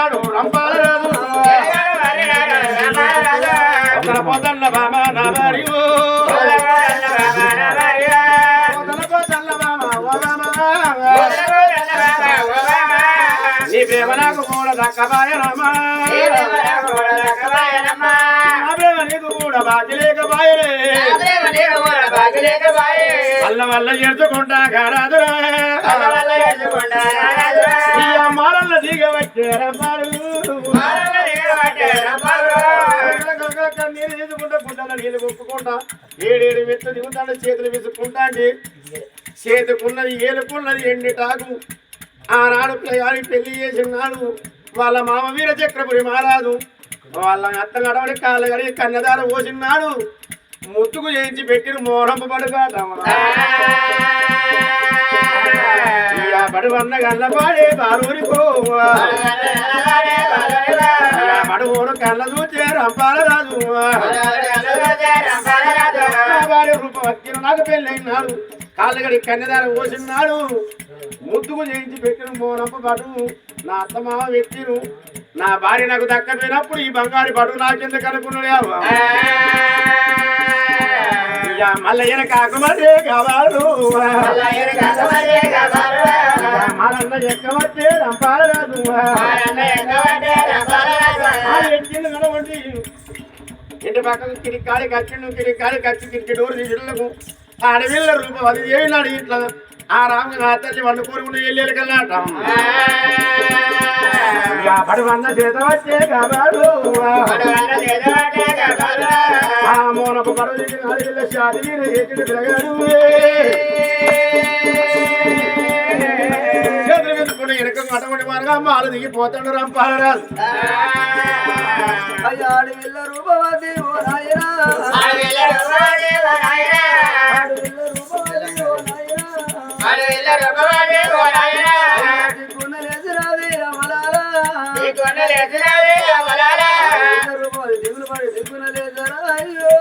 నాడు రంపాల రాదు పొదన్న బామ నా భార్య నీ ప్రేమ నాకు కూడా దక్కబాయనమ్మా నా ప్రేమ నీకు కూడా బాధ్యలేకబాయలే వల్ల వల్ల ఎడుచుకుంటా కారాదురా మారల్ల దిగబట్టే రమ్మారు నీళ్ళు తీసుకుంటా గుంటల నీళ్ళు కొట్టుకుంటా ఏడేడు మెట్లు దిగుతాడు చేతులు విసుక్కుంటా అండి చేతుకున్నది ఏలుకున్నది ఎండిటాకు ఆనాడు పిల్లగాని పెళ్లి చేసినాడు వాళ్ళ మామ వీర చక్రపురి మహారాజు వాళ్ళ అత్త గడవడి కాళ్ళ గడిగి కన్నదార పోసినాడు ముత్తుకు చేయించి పెట్టిన మోరంప పడుగాట బడువన్న గల్ల పాడే బారూరికో బడుగోడు కళ్ళ చూచే రంపాల రాజు వాడి రూపవక్కిన నాకు పెళ్ళైనాడు కాళ్ళగడి కన్నెదార పోసినాడు ముద్దుకు చేయించి పెట్టిన మోరంప బడు నా అత్తమామ వ్యక్తిను నా భార్య నాకు దక్కపోయినప్పుడు ఈ బంగారు బడు నాకెందుకు అనుకున్నాడు మల్లయ్యన కాకమరే కావాడు మల్లన్న ఎక్కవచ్చే రంపాల రాదు ఎక్కింది కనవండి ఇంటి పక్కకు కిరికాడి కచ్చిండు కిరికాడి కచ్చి కిరికి డోరు తీసిళ్లకు అడవిళ్ళ రూపం అది ఏమినాడు ఇట్లా ఆ రాము నా తల్లి వండు కోరుకుంటూ వెళ్ళేది కల్లాట పడువన్న చేత వచ్చే కావాడు మోనపు పడవ శాది ఎక్కిడి తిరగాడు చేతులు వెతుకుంటే వెనక అటువంటి మార్గా మాలు దిగిపోతాడు రంపాలరాజు అయ్యాడి వెళ్ళ రూపవతి ఓ నాయనా దిగులు పడి దిగునలేదరా అయ్యో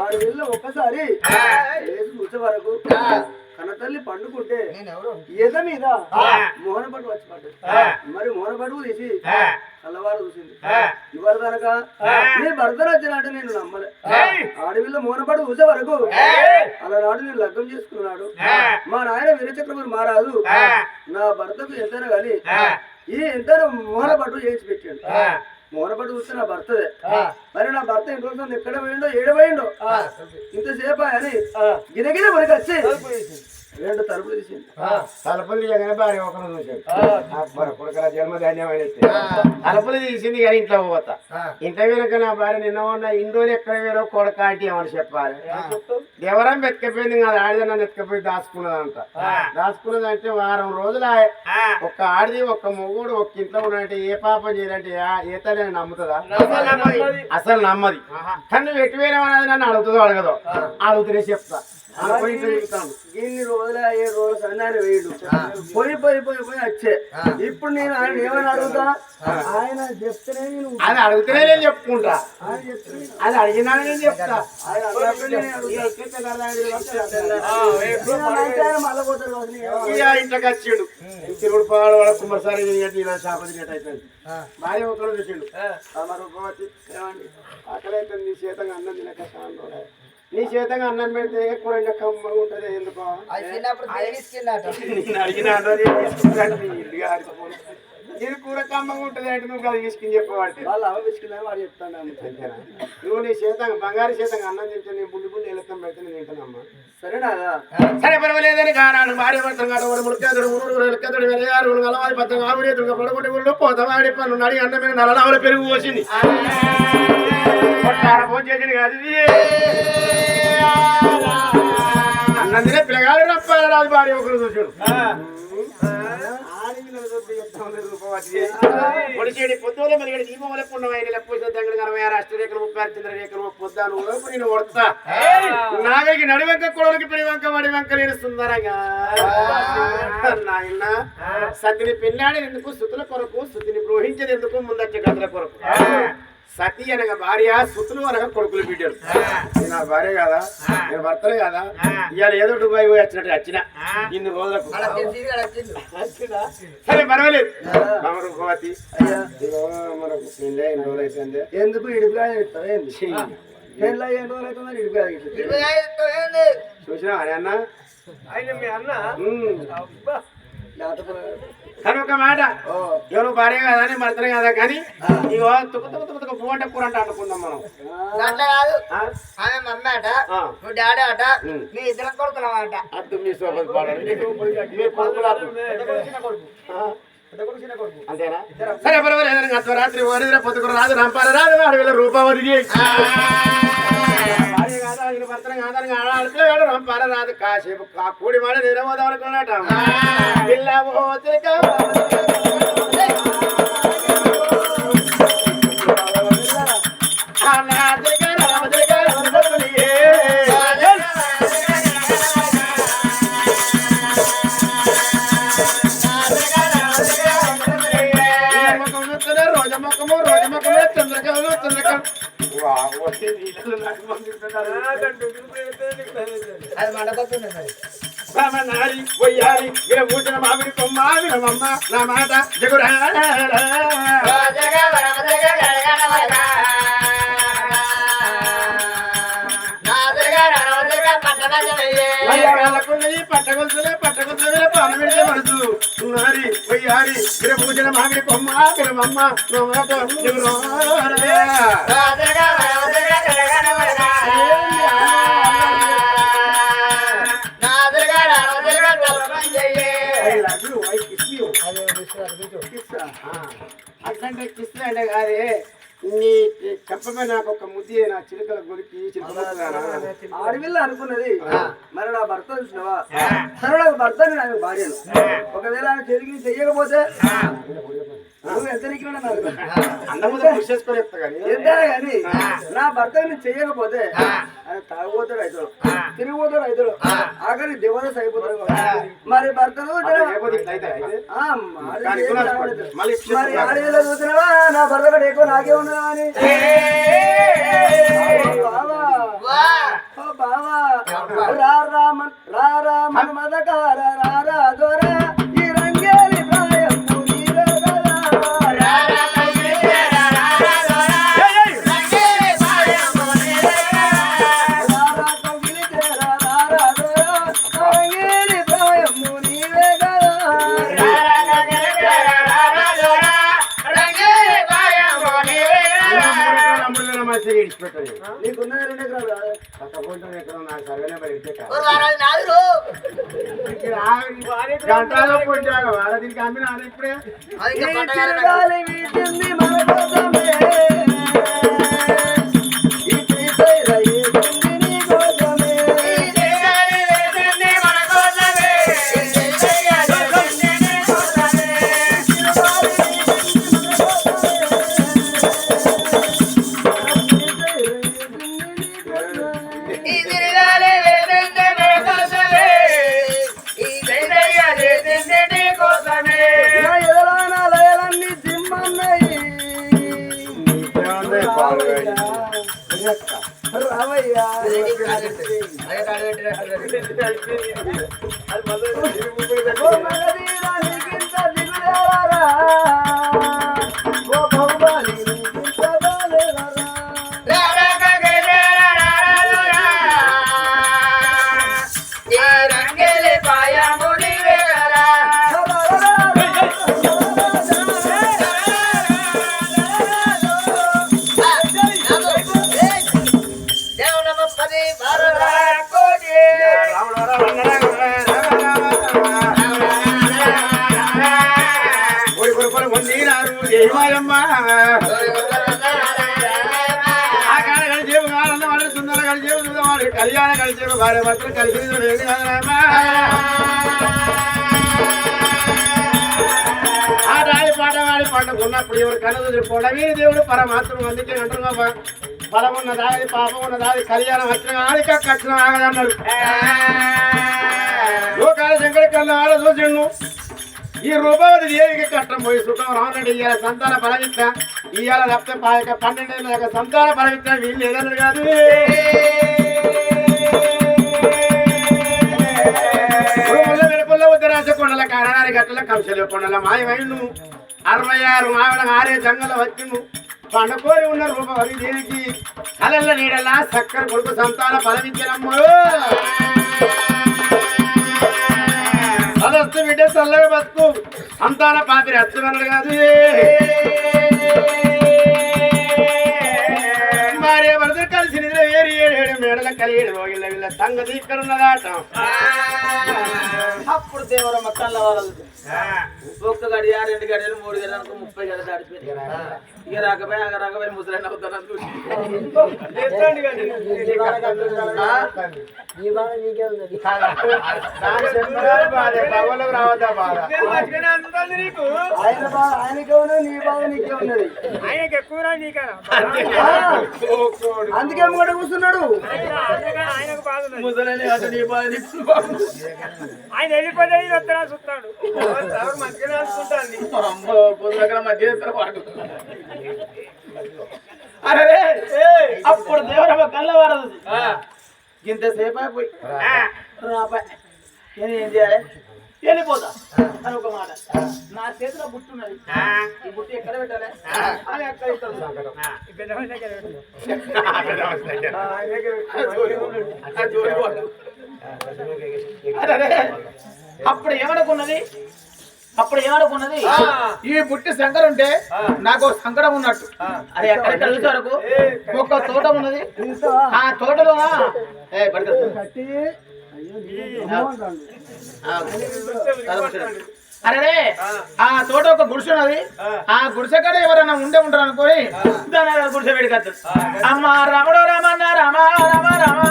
ఆడు వెళ్ళ ఒక్కసారి కూర్చో వరకు కనతల్లి పండుకుంటే ఎద మీద మోహన పట్టు వచ్చి పడ్డది మరి మోహన పట్టుకు తీసి కళ్ళవారు చూసింది ఇవాళ కనుక నీ భర్త వచ్చినట్టు నేను నమ్మలే ఆడవిల్లో మోహన పట్టు చూసే వరకు అలానాడు నేను లగ్గం చేసుకున్నాడు మా నాయన వీరచక్రవర్తి మహారాజు నా భర్తకు ఎంతైనా కానీ ఈ ఎంతైనా మోహన పట్టు చేసి పెట్టాడు మోహన పట్టు చూస్తే నా భర్తదే మరి నా భర్త ఇంటి రోజు ఎక్కడ పోయిండో ఏడపోయిండో ఇంతసేపు అని గినగిన మనకి వచ్చి రెండు తలుపులు తీసింది తలుపులు తీయగానే భార్య ఒకరు చూశాడు కొడుకుల జన్మధాన్యమైన తలుపులు తీసింది కానీ ఇంట్లో పోతా ఇంట్లో వెనక నా భార్య నిన్న ఉన్న ఇండోలు ఎక్కడ వేరో కొడకాటి ఏమని చెప్పాలి ఎవరం వెతకపోయింది కదా ఆడిద నన్ను ఎత్తుకపోయి దాచుకున్నదంట దాచుకున్నదంటే వారం రోజులు ఒక్క ఆడిది ఒక్క మొగుడు ఒక్క ఇంట్లో ఉన్నట్టు ఏ పాపం చేయాలంటే ఏ తల్లి నమ్ముతుందా అసలు నమ్మది కానీ వెట్టివేరే అనేది నన్ను అడుగుతుందో అడగదో అడుగుతూనే చెప్తా ఇన్ని రోజులు 7 రోజులు సన్నాన్ని వేయడు పోయి పోయి పోయి పోయి వచ్చే ఇప్పుడు నేను ఆయన ఏమని అడుగుతా ఆయన చెప్తేనే నేను అది అడుగుతూనే నేను చెప్పుకుంటా అది అడిగినా నేను చెప్తా ఇంట్లోకి వచ్చిండు తిరుగుడు పాడు వాడు కుమ్మసారి ఇలా శాపదినట్టు అయిపోయింది భార్య ఒకరు చూసిండు రూపవతి ఏమండి అక్కడైతే నీ చేతంగా అన్నం తినక నీ చేతంగా అన్నం పెడితే కూర ఇంకా కమ్మగా ఉంటుంది ఎందుకో నేను అడిగిన ఇది కూర కమ్మగా ఉంటుంది అంటే నువ్వు అది తీసుకుని చెప్పేవాడి వాళ్ళు అవ తీసుకున్నారు వాడు చెప్తాను నువ్వు నీ చేతంగా బంగారు చేతంగా అన్నం తింటే నీ బుల్లి బుల్లి ఎలకం పెడితే నేను తింటానమ్మా సరేనా సరే పర్వాలేదని కానాడు భార్య భర్తం కాడు ముడికేదుడు మురుడు ఎలకదుడు వెలగారు అలవాది పత్రం ఆవిడేతుడు పడగొట్టి ఊళ్ళు పోతావాడి పనులు నడి అన్నం మీద నల్లవల పెరుగు పోసింది ఫోన్ చేసింది కాదు అన్నందునే పిల్లగాడు రప్పాలి రాదు భార్య ఒకరు చూసాడు పొడిచేడి పొద్దులే మరి దీపం లేకుండా లేకపోతే దగ్గర 66 అష్టరేఖలు 36 చంద్రరేఖలు పొద్దాను నేను కొడతా నాగరికి నడివంక కొడవలకి పిడివంక వడివంక నేను సుందరంగా నాయన సతిని పెళ్ళాడి ఎందుకు స్థుతుల కొరకు స్థుతిని బ్రోహించేది ఎందుకు ముందచ్చే కథల కొరకు సతీ అనగా భార్య, సుతులు అనగా కొడుకులు బిడ్డలు. నేను నా భార్య కదా, నేను భర్తలే కదా. ఇవాళ ఏదో దుబాయ్ పోయి వచ్చినట్టు వచ్చిన ఇన్ని రోజులకు. సరే పర్వాలేదు. రూపవతి మనకు పెళ్ళి ఎన్ని రోజులు అవుతుంది? ఎందుకు ఇడిపిగా పెళ్ళి ఎన్ని రోజులు అవుతుంది? ఇడిపిగా చూసినా అని అన్న ఆయన మీ అన్న కానీ ఒక మాట, ఎవరు భార్య కదా అని భర్తనే కదా, కానీ ఇగో తుక్క తుక్క తుక్క తుక్క పూంట కూర అంటే అనుకుందాం మనం. అట్లా కాదు, ఆమె మమ్మీ అట, నువ్వు డాడీ అట, మీ ఇద్దరం కొడుకున్నావు అట. అద్దు మీ సోపతి పాడాలి మీ కొడుకులు అంతేనా? సరే పర్వాలేదు. అర్ధరాత్రి ఓడిదిరా పొద్దుకు రాదు, రంపాల రాదు, వాడు వీళ్ళ రూపావతికి భార్య కాదా ఈయన భర్తనే కాదని ఆడపిల్లగాడు రంపాల రాదు. కాసేపు కూడి మాట నిరవదాం అనుకున్నట పిల్ల రోజమొక్కము రోజమొక్కమే చంద్రకలు చంద్రకలు అది మండపడుతుంది నారి పొయ్యాలి విరభూషణ మామిడి కొమ్మ విరమమ్మ నా మాట జగురా పట్టగొలుసులే పట్టగొలుసులే పానమిడితే మనసు నారి పొయ్యాలి విరభూషణ మామిడి కొమ్మ విరమమ్మ నా మాట జగురా అట్లంటే కిస్ అంటే కాదే నీ చెప్పమే నాకు ఒక ముద్ది నా చిలుకల గురికి ఆడవిల్ల అనుకున్నది. మరి నా భర్త చూసినవా? సరే నాకు భర్తని నాకు భార్యను. ఒకవేళ ఆయన చెరిగి చెయ్యకపోతే నువ్వు ఎంత నీకు ఎంతైనా కానీ నా భర్తని చెయ్యకపోతే ఆయన తాగుపోతాడు అవుతాడు, తిరిగిపోతాడు అవుతాడు, ఆఖరి దేవదశ అయిపోతాడు. మరి భర్తను మరి ఆడవిల్ల చూసినవా? నా భర్త కూడా ఎక్కువ నాకే ఉన్నదా అని బావా రామన్ మదకార రారా దొరా ఈ రంగేలి ప్రాయం నీకున్న 2 ఎకరాలు ఎక్కడ నాకు సర్వేనే మరి గంటలో పొందాను వాళ్ళ దీనికి అమ్మిన ఇప్పుడే రావయ్యా కళ్యాణ కలిసి భార్య భర్తలు కలిసి ఆ రాయి పాట వాడి పండుకున్నప్పుడు ఎవరు కనుదురు పొడవీ దేవుడు పరమాత్మ అందుకే అంటారు బలం ఉన్నదాది పాపం ఉన్నదాది కళ్యాణం వచ్చిన ఆదిక కట్నం ఆగదన్నాడు. లోకాల శంకర కళ్ళ చూసిండు ఈ రూపావతి దేవికి కట్టం పోయి సుఖం రావణుడు ఇయ్యాల సంతాన బలమిట్ల ఇవాళ తప్పితే 12 దాకా సంతాన పరమిత్రం వీళ్ళు లేదన్నాడు కాదు. వెలుపుల్లో ఉత్తరాశ కొండల కారణాలు గట్టల కంశలు కొండల మాయమైను 66 మావిడ 6 జంగల వచ్చిను పండుకోని ఉన్న రూపవతి దేవికి కలల్ల నీడలా చక్కర కొడుకు సంతాన ఫలమిచ్చినమ్మ. సదస్తు బిడ్డ చల్లగా బతుకు సంతాన పాపిరి అస్తున్నాడు కాదు. భార్య భర్త కలిసి నిద్ర వేరు 7 మేడల కలిగేడు రోగిళ్ళ వీళ్ళ సంగతి ఇక్కడ ఉన్నదాట. అప్పుడు దేవరమ్మ కళ్ళ వాళ్ళు ఒక్క గడియ 2 గడియలు 3 గడియలు 30 గడియలు దాడిపోయింది. ఇక రాకపోయి ముసలైన అవుతాను చూసి రావద్దా బాధ ఆయనకే ఉన్నది నీ బాధ నీకే ఉన్నది. అందుకే కూడా కూర్చున్నాడు. ముసలైన నీ బాధ ఆయన వెళ్ళిపోతే వస్తాను చూస్తాడు మంచిగా అనుకుంటాను. మధ్య అరే అప్పుడు దేవరమ్మ కళ్ళ వారదు ఇంతసేపు అయిపోయి రాపాయ్ నేను ఏం చేయాలి వెళ్ళిపోతా అని ఒక మాట. నా చేతిలో బుట్టు ఉన్నది, ఈ బుట్టు ఎక్కడ పెట్టాలి అని ఎక్కడ ఇస్తాను. అప్పుడు ఏమనుకున్నది ఈ బుట్టి శంకర్ ఉంటే నాకు సంకటం ఉన్నట్టు. అది ఎక్కడ కలిసి వరకు ఒక తోట ఉన్నది, ఆ తోటలో అరే ఆ తోట ఒక గుడిసె ఉన్నది, ఆ గుడిసె కాడ ఎవరైనా ఉంటారు అనుకోని దాని గుడిసె పెడికత్తు. అమ్మ రాముడు రామన్న రామ రామ రామ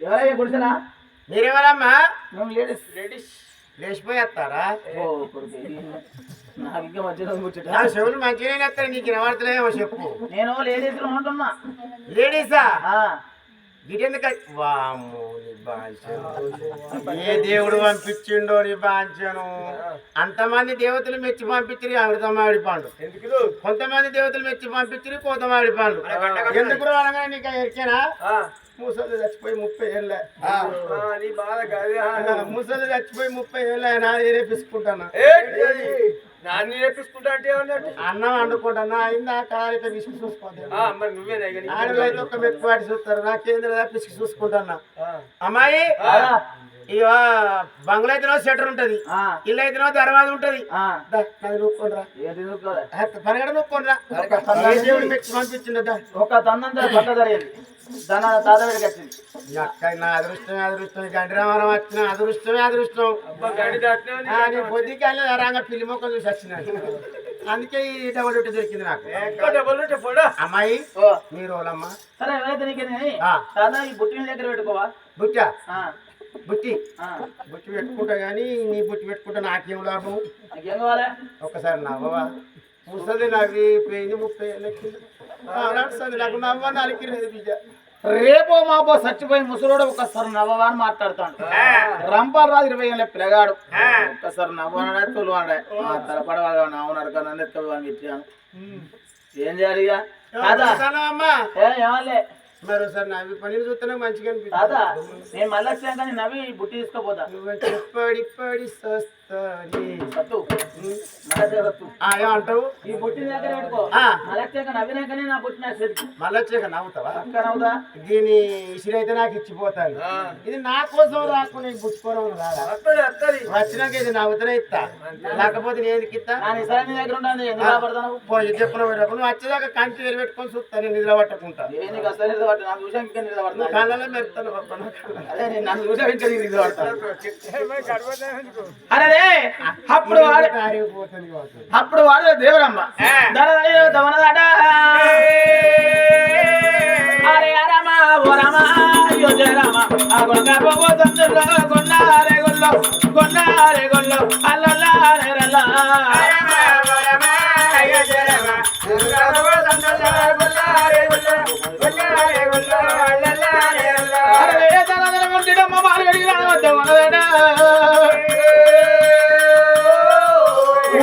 ఎవరయ్యా గుడిసెలా? మీరెవరమ్మా? మేము లేడీస్ లేచిపోయేస్తారా? నాకు ఇంకా మధ్యలో కూర్చుంటా. నా చెవులు మంచిగానే వస్తాయి, నీకు వినబడతలేమో చెప్పు. నేను లేడీస్ లో ఉంటున్నా. లేడీసా? గిటెందుకు? వామ్మో నీ బాంచను, ఏ దేవుడు పంపించిండో నీ బాంచను. అంతమంది దేవతలు మెచ్చి పంపించి అమృతమాడి పండు, కొంతమంది దేవతలు మెచ్చి పంపించి కోతమాడి పండు. ఎందుకు అనగా నీకు ఎరికేనా? ముసలు చచ్చిపోయి 30 ఏళ్ళ నీ బాధ కాదు. ముసలు చచ్చిపోయి 30 ఏళ్ళ నేనే పిసుకుంటాను. నాన్ని నేర్పించుకుంటా అంటే అన్నం వండుకుంటాను అయిందా కాలితో పిసికి చూసుకోండి. మరి నువ్వేనా ఆడవాళ్ళు ఒక మెట్టుపాటి చూస్తారు, నాకేంద్ర పిసికి చూసుకుంటున్నా. అమ్మాయి ఇక బంగ్లా అయితేనో షట్టర్ ఉంటది, ఇల్లు అయితేనో దర్వాజ ఉంటది. నూక్కోనరా పనగడ నూక్కోనరా దేవుడు మెచ్చి పంపించిండ. ఒక తందంతా పక్క జరిగింది, దాని తాత వేడికి వచ్చింది. నా అదృష్టం గండి రామారం వచ్చిన అదృష్టం పొద్దుకి రంగ పిల్లి మొక్క చూసి వచ్చినాడు. అందుకే ఈ డబుల్ రొట్టె దొరికింది నాకు. అమ్మాయి మీరు వాళ్ళమ్మా సరే ఎవరైతే నీకేనే తాత ఈ బుట్టిని దగ్గర పెట్టుకోవా? బుట్టా బుట్టి పెట్టుకుంటా గానీ నీ బుట్టి పెట్టుకుంటా నాకేం లాభం? నాకేం కావాలి? ఒక్కసారి నవ్వవా? ముసలి నవ్వి పోయింది 30 ఏళ్ళకి నడుస్తుంది, నాకు నవ్వ నలికిరేది బిడ్డ. రేపో మాపో చచ్చిపోయి ముసలోడు ఒక్కసారి నవ్వవా అని మాట్లాడుతాడు. రంపారాజు 20 ఏళ్ళ పిల్లగాడు ఒక్కసారి నవ్వడా తొలవాడే తలపడవాడు అవునాడు కదా ఎత్తుకోవాలని ఇచ్చాను. ఏం చేయాలి ఇక అమ్మా? ఏమాలే మరి ఒకసారి నవ్వి పని చూస్తేనే మంచిగా తాత అనిపిస్తుంది. నేను మళ్ళీ వచ్చాను కానీ నవ్వి బుట్టి తీసుకోపోతా. ఏమంటావు? ఈ బుట్టి దగ్గర పెట్టుకో, మళ్ళీ వచ్చాక నవ్వినాకనే నా బుట్టి నా చేతికి మళ్ళీ వచ్చాక నవ్వుతావా? అక్క నవ్వుతా. దీని ఇసిరి అయితే నాకు ఇచ్చిపోతాను. ఇది నా కోసం రాకుండా బుచ్చుకోవడం రాదా? వచ్చినాక ఇది నవ్వుతూనే ఇస్తా, లేకపోతే నేను ఎందుకు ఇస్తా? నా నిజాన్ని దగ్గర ఉండాలి, ఎందుకు రాబడతాను? పోయి చెప్పిన నువ్వు వచ్చేదాకా కంటి వేలు పెట్టుకొని చూస్తా, నేను నిద్ర పట్టకుంటా. నీకు అసలు నిలబడతా, నాకు చూసాక ఇంకా నిలబడతా. కళ్ళలో మెరుతాను. అదే నేను నన్ను చూసాక ఇంకా నీకు నిలబడతాను. అరే అప్పుడు వాడు దేవరమ్మ దమనదాట అరే అరమా ఓ రామ అయ్యో జయ రామ ఆ గొంగ పోతుందో కొన్నారే గొల్లో అల్లల్లారే రల్లా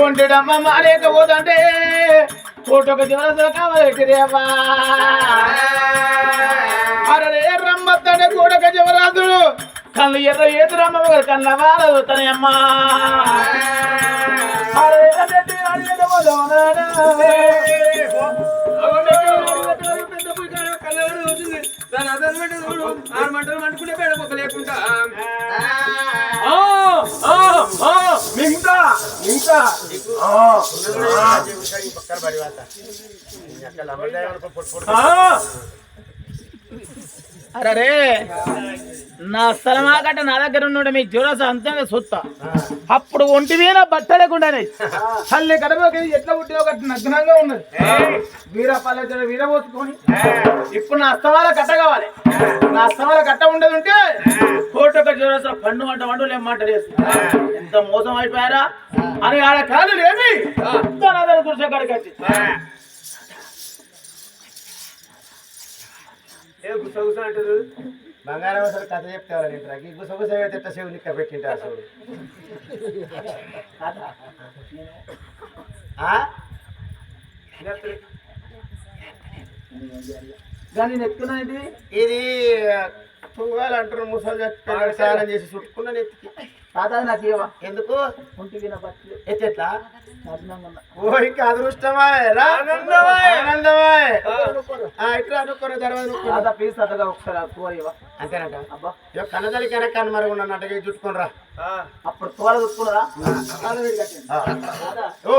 ఒంటిడమ్మ మాలేకపోతుంటే కోటొక జీవన కావాలెట్టిరేవా అరే రమ్మత్తడే కోటొక జీవరాజుడు కళ్ళు ఎర్ర ఎదురమ్మ కళ్ళ వారదు తనయమ్మ అరే అరే నా స్థలమా గట్ట నా దగ్గర ఉన్నాడు మీ జ్వరస అంతంగా సొత్త అప్పుడు ఒంటి మీద బట్ట లేకుండానే తల్లి కడపకి ఎట్లా పుట్టి ఒకటి నగ్నంగా ఉన్నది వీరపల్లె వీరబోసుకొని ఇప్పుడు నా అస్తమాల కట్ట కావాలి నా అస్తమాల కట్ట ఉండదు ఉంటే కోటొక జ్వరస పండు వంట లేమ్మంట ఎంత మోసం అయిపోయారా అని ఆడ కాలు లేవి తన కూర్చో కాడికి వచ్చి అంటారు బంగారం అసలు కథ చెప్తారు ఇంట్రాకి గుసగుస ఎట్ట సేవు నిక్క పెట్టింటారు అసలు కానీ నేను ఎత్తుకున్నాను ఇది తుంగాలు అంటారు ముసలు చెప్పి స్నానం చేసి చుట్టుకున్నాను ఎత్తికి తాత నాకు ఇవ్వ ఎందుకు ఒంటి మీద బట్టలు ఎత్తెట్లా నగ్నంగా ఉన్నా ఓ ఇంకా అదృష్టమాయ్ ఆనందమాయ్ ఇట్లా అనుకోరు తర్వాత తాత ప్లీజ్ తాతగా ఒకసారి కూర ఇవ్వ అంతేనంట అబ్బా ఇక కన్నదలికైనా కనుమరుగున్నట్టుగా చుట్టుకుని రా అప్పుడు కూర చుట్టుకున్నారా ఓ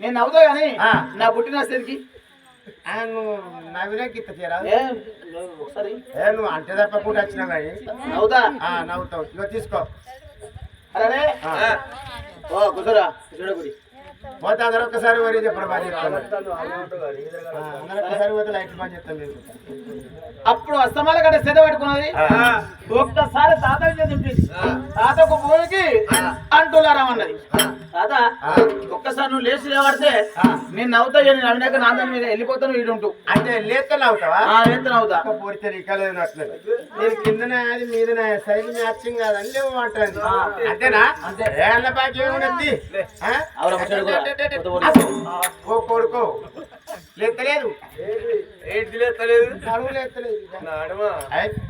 నేను నవ్వుతా కానీ నా పుట్టిన స్థితికి నువ్వు నవ్వినాకి ఇత్త తీరా ఒకసారి నువ్వు అంటే తప్పకుండా వచ్చినావు కానీ నవ్వుతా నవ్వుతావు ఇక తీసుకో అరే ఓ కూర్చోరా చూడగుడి పోతే అందరూ ఒక్కసారి వరి చెప్పడం బాగా చెప్తాను అందరూ ఒక్కసారి పోతే లైట్లు బాగా చెప్తాం మీకు అప్పుడు అస్తమాల గడ్డ సెద పట్టుకున్నది ఒక్కసారి తాత దింపింది తాతకు పోయికి అంటులారామన్నది తాత ఒక్కసారి నువ్వు లేచి లేవడితే నేను నవ్వుతా నేను నవ్వినాక నా దాని మీద వెళ్ళిపోతాను వీడు ఉంటూ అంటే లేత నవ్వుతావా లేత నవ్వుతా పూర్తి రికాలేదు అట్లేదు నేను కిందనే అది మీదనే సైజు మ్యాచింగ్ కాదని లేవు అంటాను అంతేనా అంతే ఏళ్ళ బాకీ ఉన్నది ఓ కొడుకో లేతలేదు ఏంటి లేస్తలేదు నడువు లేతలేదు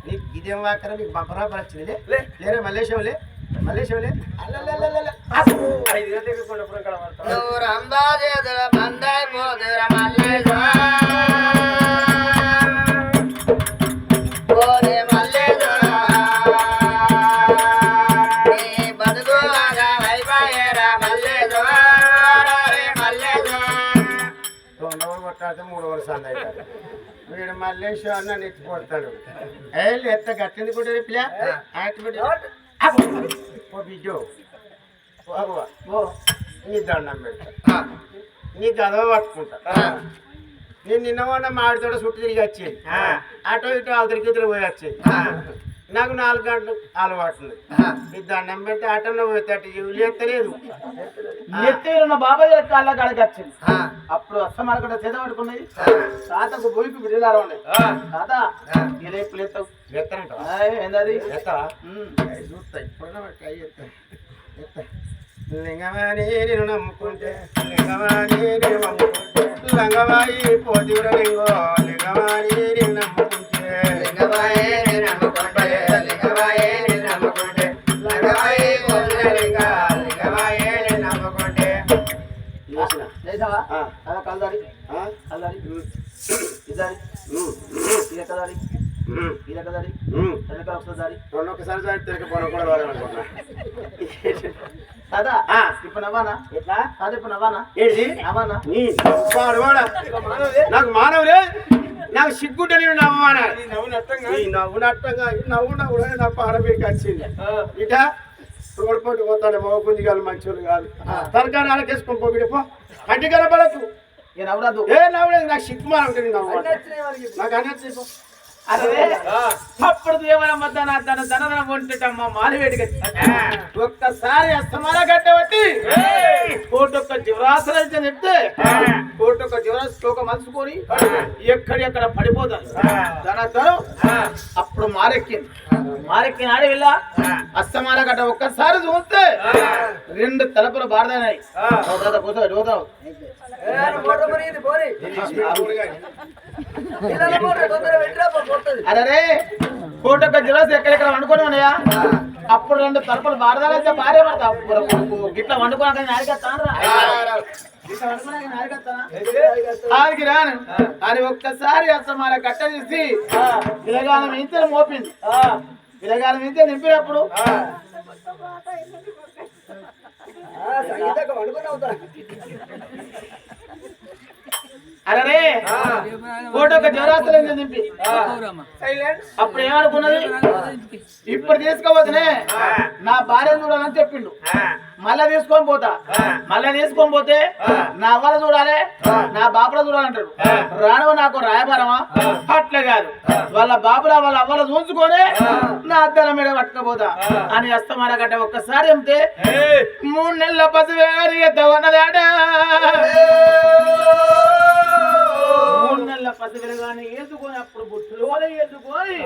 నీకు ఇదేం వాకరా నీకు బంపరా పరిచింది లేరే మల్లేశంలే మల్లేశంలే కొట్టాడితే 3 వరుసాలు అవుతారు వీడు మల్లేశ్వర అన్న నెత్తిపోతాడు ఎత్త గట్టింది కూడా పిల్ల బిడ్డో నీ దండం పెడతా నీ గదవ పట్టుకుంటా నేను నిన్నమన్నా మాడితోట చుట్టూ తిరిగి వచ్చేది అటో ఇటో అవతలికి ఇద్దరు పోయి వచ్చేది నాకు 4 గంటలు అలవాటు ఉంది నీ దండం పెడితే ఆటోలో పోతే ఎత్తలేదు ఎత్తేరున్న బాబాయ్ కాళ్ళ కాడికి వచ్చింది అప్పుడు అస్తమాల కూడా చేత పట్టుకున్నది తాతకు పోయికి బిడ్డలారా ఉన్నాయి తాత ఇలా ఎప్పుడు ఎత్తావు ఏంటది చూస్తా ఇప్పుడు లింగమాని నేను నమ్ముకుంటే లింగమాని నేను నమ్ముకుంటే లంగమాయి పోతీర లింగో లింగమాని నేను నమ్ముకుంటే లింగమాయి నేను నమ్ముకుంటే లింగమాయి నేను నమ్ముకుంటే లింగమాయి పోతీర లింగ లింగమాయి నేను నమ్ముకుంటే లేచావా కలదారి కలదారి ఇదారి ఇదకదారి ఇదకదారి వెనక ఒకసారి దారి ఒకసారి దారి తిరగపోవడం కూడా వాడనుకుంటున్నా దాదా ఇప్పుడు నవ్వానా ఎట్లా దాదా ఇప్పుడు నవ్వానా ఏంటి నవ్వానా నాకు మానవులే నాకు సిగ్గుంటే నేను నవ్వానా నవ్వు నట్టంగా నవ్వు నా పాడబీకి వచ్చింది ఇట రోడ్డు పోటీ పోతాడు మగ గుంజిగాలు మంచోళ్ళు కాదు తరకారు అలకేసుకొని పోగిడిపో కంటి కనపడకు నవ్వరాదు ఏ నవ్వలేదు నాకు సిగ్గు మానవుతుంది నవ్వు నాకు అనేది అరే అప్పుడు దేవరమ్మ తన ధనధనం వంటమ్మ మాలివేడికి ఒక్కసారి అస్తమాన కట్టబట్టి కోటొక్క జీవరాశులు చెప్తే కోటొక్క జీవరాశి శ్లోక మలుచుకొని ఎక్కడెక్కడ పడిపోతారు ధనం అప్పుడు మారెక్కిన ఆడవిల్ల అస్తమాన కట్ట ఒక్కసారి చూస్తే 2 తలపులు బారదానాయి కూర్చో అరే కోటొక్క జిలాస్ ఎక్కడెక్కడ వండుకొని ఉన్నాయా అప్పుడు 2 తలపులు బారదాలైతే భార్య పడతా గిట్లా వండుకోక నారికెత్తాను ఆడికి రాను అని ఒక్కసారి అస్తమాన కట్ట తీసి పిల్లగాలం ఇంత మోపింది పిల్లగాలం ఇంత నింపినప్పుడు అరే కోటొక్క జ్వరాస్తులు నింపి అప్పుడు ఏమనుకున్నది ఇప్పుడు తీసుకోవద్దునే నా భార్య చూడాలని చెప్పిండు మళ్ళా తీసుకొని పోతే నా అవ్వల చూడాలి నా బాపుల చూడాలంటాడు రాణవ నాకు రాయబారమా అట్లా కాదు వాళ్ళ బాపుల వాళ్ళ అవ్వల చూసుకొని నా అద్దల మీద పట్టుకపోతా అని అస్తమాన గడ్డ ఒక్కసారి అంతే 3 నెలల పసివేరి ఎత్తవన్నదాడా 3 నెలల పసివిరగానే ఏదుకొని అప్పుడు బుట్టులోనే ఏదుకొని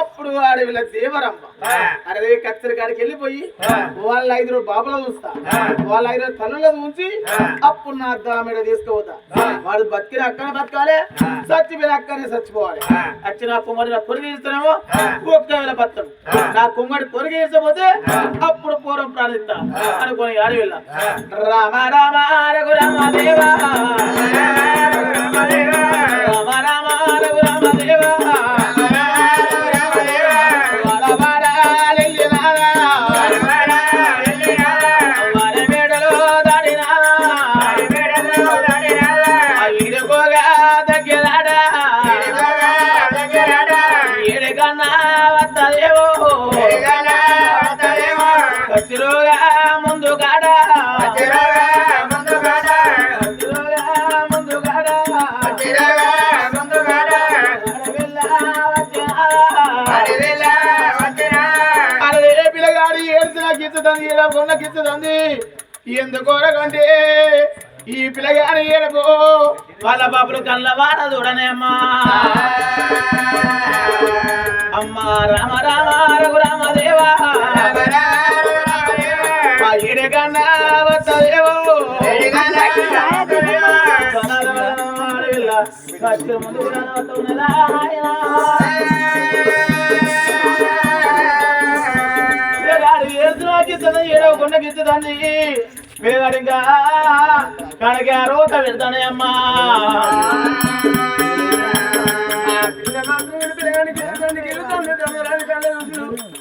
అప్పుడు అడవిల దేవరమ్మ అరే కచ్చరి కాడికి వెళ్ళిపోయి వాళ్ళ 5 బాబులు చూస్తా వాళ్ళ 5 తల్లులు ఉంచి అప్పుడు నా అద్దాల మీద తీసుకుపోతా వాడు బతికిన అక్కనే బతకాలి చచ్చిపోయిన అక్కనే చచ్చిపోవాలి వచ్చి నా కుమ్మడి నా కొరిగి ఇస్తానేమో ఒక్కవేళ బతాడు నా కుమ్మడి కొరిగి ఇచ్చపోతే అప్పుడు పూర్వం ప్రాణిస్తా అనుకుని అడవిల రామ రామ రఘురామ దేవా రామ రామ రఘురామ దేవా ఎందుకోరకంటే ఈ పిల్లగాని ఏడుపు వాళ్ళ బాబులు కళ్ళ వాడ చూడనే అమ్మా అమ్మా రామ రామ రఘురామ దేవా ఏడకన్నా వస్తదేవో ఏడవకుండా గిచ్చుదాన్ని పిల్లగాడిగా కడకి రోత పెడతానే అమ్మా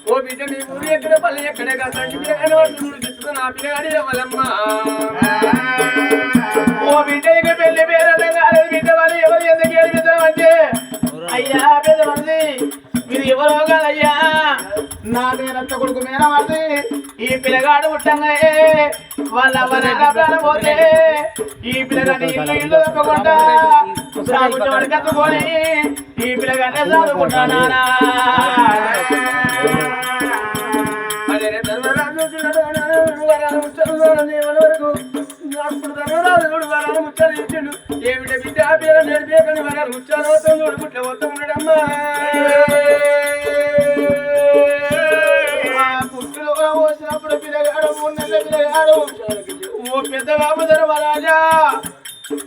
ఓ బిడ్డ నీ ఊరి ఎక్కడ పల్లె ఎక్కడే నా పిల్లగాడి ఎవరమ్మా ఓ బిడ్డకి పెళ్లి పేరు కాలేదు బిడ్డ వాళ్ళు ఎవరు ఎందుకు ఏడిపిద్దామంటే అయ్యా పెద్ద మంది మీరు ఎవరో కాదయ్యా నా మేనత్త కొడుకు మేనమాది ఈ పిల్లగాడు పుట్టంగానే వాళ్ళ ప్రాణం పోతే ఈ పిల్లగాని ఇల్లు తప్పకుండా సాగుచోడు కట్టుకొని ఈ పిల్లగానే చదువుకుంటానా ఏమిట బిడ్డ పిల్లలు నడిపేకని వరాలు ముచ్చాలు వస్తాడు పుట్ల వస్తూ ఉన్నాడమ్మా పుట్టులో వచ్చినప్పుడు పిల్లగాడు 3 నెలల పిల్లగాడు ఓ పెద్ద బాబు ధర్మరాజా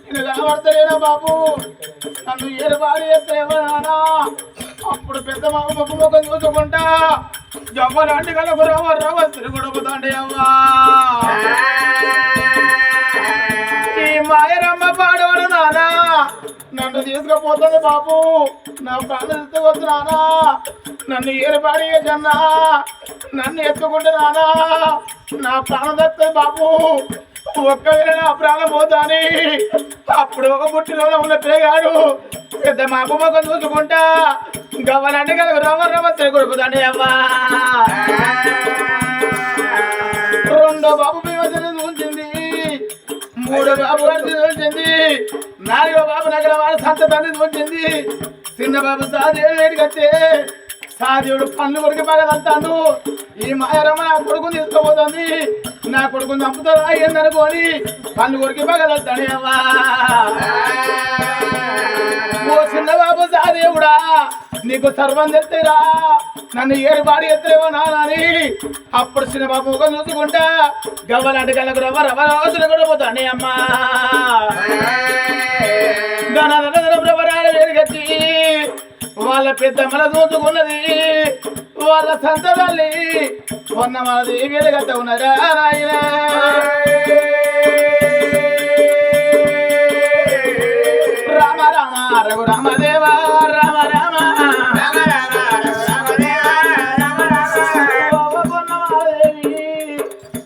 నేను కనబడతలేనా బాబు నన్ను ఏరుబాటు చేస్తానా అప్పుడు పెద్ద మామ ముఖం చూసుకుంటా జవ్వలాంటి కలకు రవ తిరుగుడుకుతాండి అమ్మా ఈ మాయరమ్మ పాడవాడు నానా నన్ను తీసుకుపోతుంది బాబు నా ప్రాణం ఎత్తుకొచ్చు నానా నన్ను ఏరుబాడి కన్నా నన్ను ఎత్తుకుంటే నానా నా ప్రాణం తెస్తుంది బాబు ఒక్కవేళ నా ప్రాణం పోతాని అప్పుడు ఒక పుట్టిలో ఉన్న పిల్లగాడు పెద్ద మా అమ్మ మొక్క చూసుకుంటా గవ్వలంటే కనుక రవ్వ తిరుగుడుకుతాండి అమ్మా రెండో బాబు విమర్శన చూసింది 3వ బాబు గారిని చూసింది 4వ బాబు నగర వారి సంత తండ్రి చూసింది చిన్నబాబు సాదేవుడికి వచ్చే సాదేవుడు పన్ను కొడుకు పగలంతాడు. ఈ మాయరమ్మ నా కొడుకుని తీసుకోబోతుంది, నా కొడుకుని చంపుతుందా ఏందనుకోని పన్ను కొడుకు పగలంతాడు. అవ్వా ఓ చిన్నబాబు సాదేవుడా నీకు సర్వం తెస్తారా, నన్ను ఏడు బాడి ఎత్తలేవో నాని. అప్పుడు చిన్నబాబు ఒక చూసుకుంటా గవ్వలాంటి కళ్ళకు రవ్వ రవ్వ రోజులు కూడా పోతాండి. అమ్మా వేరుగచ్చి వాళ్ళ పెద్దమ్మల చూసుకున్నది, వాళ్ళ సంతదల్లి మొన్న మనది వేరుగట్ట ఉన్నదా నాయన. రామ రామ రఘు రామదేవ రామ రామ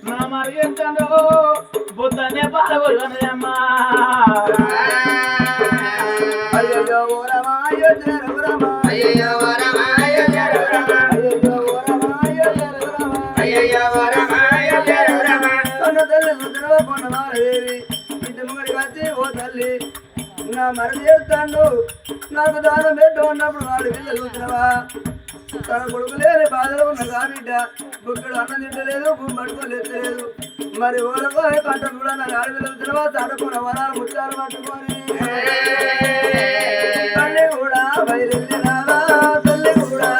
నా మరి ఎంతో బుద్ధనే పాల్గొన్నదమ్మా. అయ్యో ఓ రమ అయ్యో జయ రమ అయ్యో ఓ రమ అయ్యో జయ రమ అయ్యో ఓ రమ అయ్యో జయ రమ అయ్యో ఓ రమ అయ్యో జయ రమ కన్న తల్లి సుందరవ పొన్నమాదేవి ఇంటి ముంగడికి వచ్చి ఓ తల్లి నా మరది చేస్తాను నాకు దానం పెట్టు ఉన్నప్పుడు వాడు పిల్లలు చూసినవా తన కొడుకు లేని బాధలో ఉన్న కాబిడ్డ బుక్కడు అన్నం తింటలేదు భూమి పట్టుకోలేదు. మరి ఓలకో పంట కూడా నాకు ఆడపిల్ల చూసినవా తడకున్న వరాలు ముచ్చాలు పట్టుకొని తల్లి కూడా బయలుదేరాలా తల్లి కూడా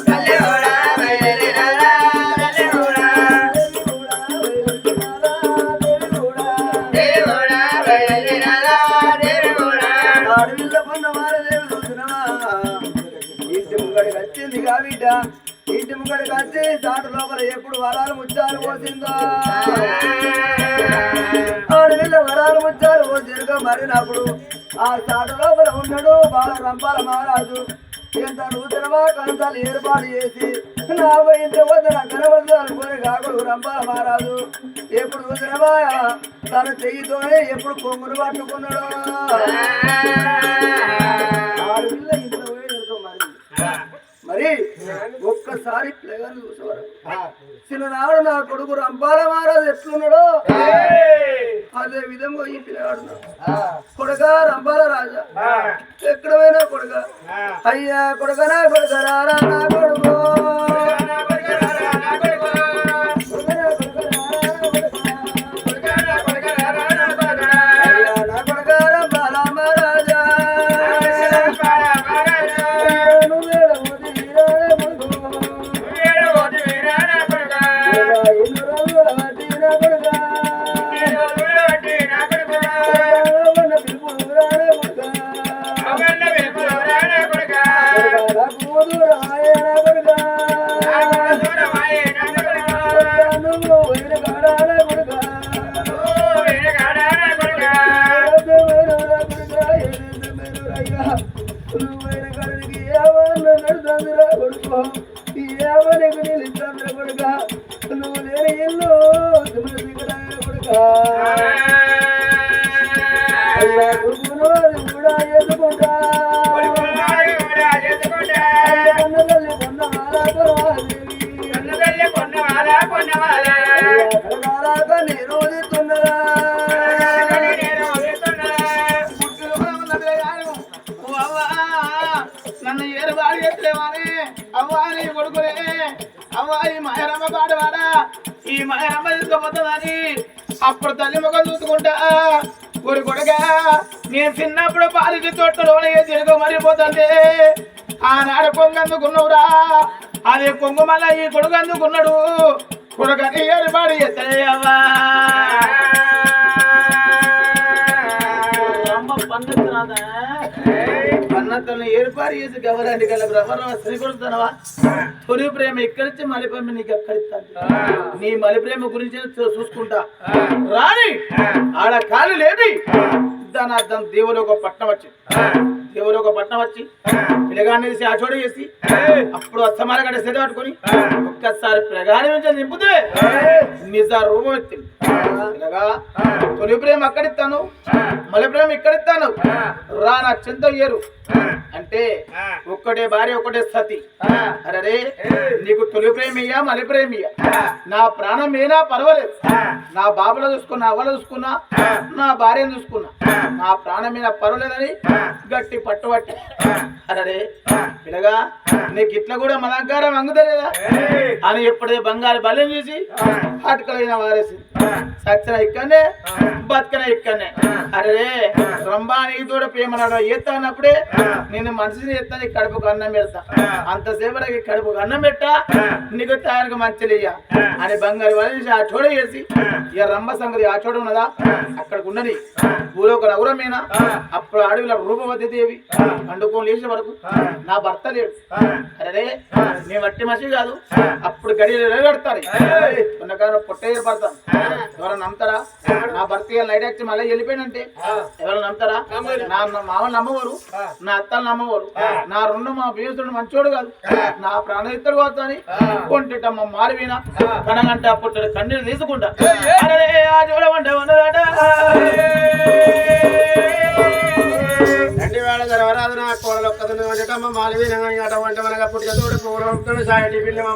తల్లి కూడా బయలుదేరాలా తల్లి కూడా దేవి కూడా బయలుదేరాలా దేవి కూడా ఆడపిల్ల పొన్న మారదేవి చూసినవా ఇంటి ముంగడికి వచ్చింది కాబిడ్డ ఇంటి ముంగడికి వచ్చి చాటు లోపల ఎప్పుడు వరాలు ముచ్చాలు పోసిందో ఆడపిల్ల వరాలు ముచ్చాలు పోసిందో మరి నాప్పుడు ఆ చాటు లోపల ఉన్నాడు బాల రంపాల మహారాజు. ఎంత నూతనమా కనతాలు ఏర్పాటు చేసి నా ఇంటి వద్ద నా కనవద్దు అనుకుని కాకుడు రంపాల మహారాజు ఎప్పుడు చూసినవా తన చెయ్యితోనే ఎప్పుడు కొంగురు పట్టుకున్నాడు. ఆడపిల్ల ఇంట్లో పోయి మరి ఒక్కసారి పిల్లగాన్ని చూసేవారు. చిన్ననాడు నా కొడుకు రంపాల మహారాజు ఎట్లున్నాడో అదే విధంగా ఈ పిల్లగాడు కొడుక రంపాల రాజా ఎక్కడ పోయినా కొడుక అయ్యా కొడుకనా కొడుకరారా నా కొడుకు నువ్వు లేని ఇల్లు కూడా ఎదుకుంటా నన్ను ఏరు బాడి ఎత్తలేవానే అవ్వా నీ కొడుకులే అవ్వా ఈ మాయరమ్మ పాడవాడా ఈ మాయరమ్మ తీసుకుపోతుందని అప్పుడు తల్లి ముఖం చూసుకుంటా ఊరి కొడుగా నేను చిన్నప్పుడు పాలికి తోటలో తిరుగు మరిపోతుంటే ఆనాడు కొంగు అందుకున్నావురా అదే కొంగు మళ్ళా ఈ కొడుకు అందుకున్నాడు కొడుకని ఏరు బాడి ఎత్తలేవా పన్నతను ఏర్పాటు చేసి గవరాంటి గల బ్రహ్మరావు శ్రీకొడుతున్నావా తొలి ప్రేమ ఇక్కడిచ్చి మలి ప్రేమ నీకు ఎక్కడిస్తాను నీ మలి ప్రేమ గురించి చూసుకుంటా రాని ఆడ కాలు లేపి దాని అర్థం దేవుడు ఒక పట్నం వచ్చి పిల్లగాన్ని తీసి ఆచోడు చేసి అప్పుడు అస్తమాల గడ్డ సెద పట్టుకొని ఒక్కసారి పిల్లగాని నుంచి నింపుతే నిజ రూపం ఎత్తింది పిల్లగా తొలి ప్రేమ అక్కడిస్తాను మలి ప్రేమ ఇక్కడిస్తాను రా నా చింత ఏరు అంటే ఒక్కటే భార్య ఒక్కటే సతి అరే నీకు తొలి ప్రేమియ్యా మలి ప్రేమియ్యా నా ప్రాణం ఏనా పర్వాలేదు నా బాబులో చూసుకున్నా అవ్వలో చూసుకున్నా నా భార్యను చూసుకున్నా నా ప్రాణం మీద పర్వాలేదని గట్టి పట్టుబట్టి అరే పిల్లగా నీకు ఇట్లా కూడా మలంకారం అంగుతలేదా అని ఎప్పుడే బంగారు బలం చూసి అటుకలైన వారేసి సచ్చిన ఇక్కడనే బతుకన ఇక్కడనే అరే రంబానికి తోడ ప్రేమనాడు ఎత్తా అన్నప్పుడే నేను మనిషిని ఎత్తా నీకు కడుపుకు అన్నం పెడతా అంతసేపు కడుపుకు అన్నం పెట్టా నీకు తయారుగా మంచిగా అని బంగారు బలం చూసి ఆ చోడ చేసి ఇక రంభ సంగతి ఆ చోట ఉన్నదా అక్కడికి ఉన్నది భూలోక నగరమేనా అప్పుడు అడవిలో రూపవతి దేవి పండుకొని లేచే వరకు నా భర్త లేడు అరే నీ మట్టి మనిషి కాదు అప్పుడు గడియలు కడతారు కొన్నకారు పొట్ట ఏర్పడతాను ఎవరైనా నమ్ముతారా నా భర్త నైట్ వచ్చి మళ్ళీ వెళ్ళిపోయినంటే ఎవరైనా నమ్ముతారా నా మామలు నమ్మవారు నా అత్తలు నమ్మవారు నా రెండు మా భీసుడు మంచోడు కాదు నా ప్రాణహితుడు కాదు అని కొంటమ్మ మారిపోయినా కనగంటే అప్పుడు కన్నీరు తీసుకుంటా చూడమంటే ఉన్నదట తండ్రి వేళ జరవరాదు నా కోడలు ఒక్కదని వంటమ్మ మాలివీన వంట మనగా పుట్టిన తోడు పూర్వం సాయటి పిల్ల